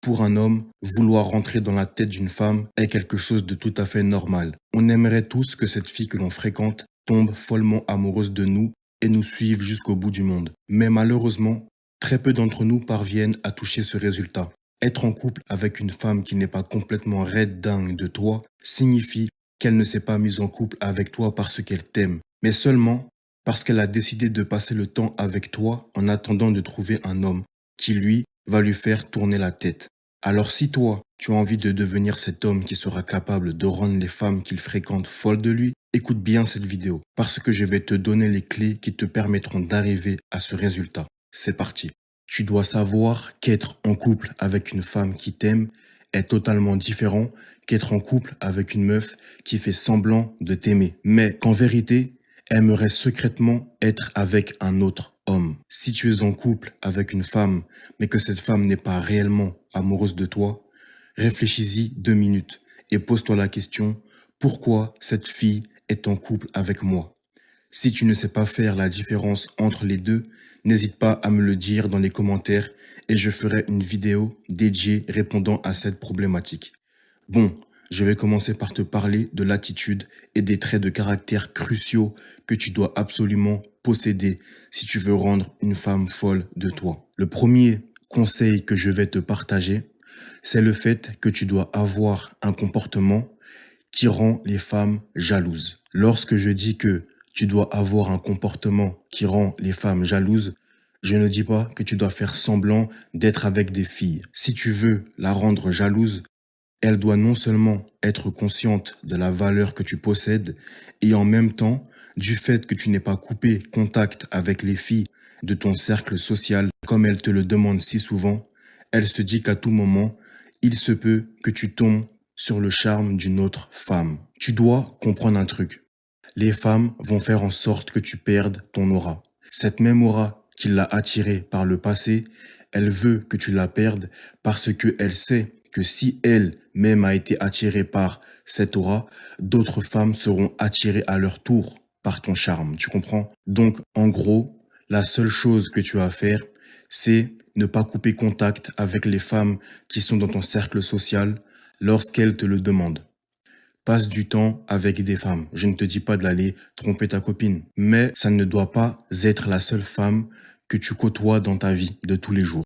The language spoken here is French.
Pour un homme, vouloir rentrer dans la tête d'une femme est quelque chose de tout à fait normal. On aimerait tous que cette fille que l'on fréquente tombe follement amoureuse de nous et nous suive jusqu'au bout du monde. Mais malheureusement, très peu d'entre nous parviennent à toucher ce résultat. Être en couple avec une femme qui n'est pas complètement raide dingue de toi signifie qu'elle ne s'est pas mise en couple avec toi parce qu'elle t'aime, mais seulement parce qu'elle a décidé de passer le temps avec toi en attendant de trouver un homme qui, lui, va lui faire tourner la tête. Alors si toi, tu as envie de devenir cet homme qui sera capable de rendre les femmes qu'il fréquente folles de lui, écoute bien cette vidéo, parce que je vais te donner les clés qui te permettront d'arriver à ce résultat. C'est parti. Tu dois savoir qu'être en couple avec une femme qui t'aime est totalement différent qu'être en couple avec une meuf qui fait semblant de t'aimer, mais qu'en vérité, aimerait secrètement être avec un autre homme. Si tu es en couple avec une femme, mais que cette femme n'est pas réellement amoureuse de toi, réfléchis-y 2 minutes et pose-toi la question, pourquoi cette fille est en couple avec moi? Si tu ne sais pas faire la différence entre les deux, n'hésite pas à me le dire dans les commentaires et je ferai une vidéo dédiée répondant à cette problématique. Bon, je vais commencer par te parler de l'attitude et des traits de caractère cruciaux que tu dois absolument posséder si tu veux rendre une femme folle de toi. Le premier conseil que je vais te partager, c'est le fait que tu dois avoir un comportement qui rend les femmes jalouses. Lorsque je dis que tu dois avoir un comportement qui rend les femmes jalouses, je ne dis pas que tu dois faire semblant d'être avec des filles. Si tu veux la rendre jalouse, elle doit non seulement être consciente de la valeur que tu possèdes et en même temps du fait que tu n'aies pas coupé contact avec les filles de ton cercle social comme elle te le demande si souvent, elle se dit qu'à tout moment, il se peut que tu tombes sur le charme d'une autre femme. Tu dois comprendre un truc. Les femmes vont faire en sorte que tu perdes ton aura. Cette même aura qui l'a attirée par le passé, elle veut que tu la perdes parce qu'elle sait que si elle-même a été attirée par cette aura, d'autres femmes seront attirées à leur tour par ton charme. Tu comprends? Donc, en gros, la seule chose que tu as à faire, c'est ne pas couper contact avec les femmes qui sont dans ton cercle social lorsqu'elles te le demandent. Passe du temps avec des femmes. Je ne te dis pas d'aller tromper ta copine, mais ça ne doit pas être la seule femme que tu côtoies dans ta vie de tous les jours.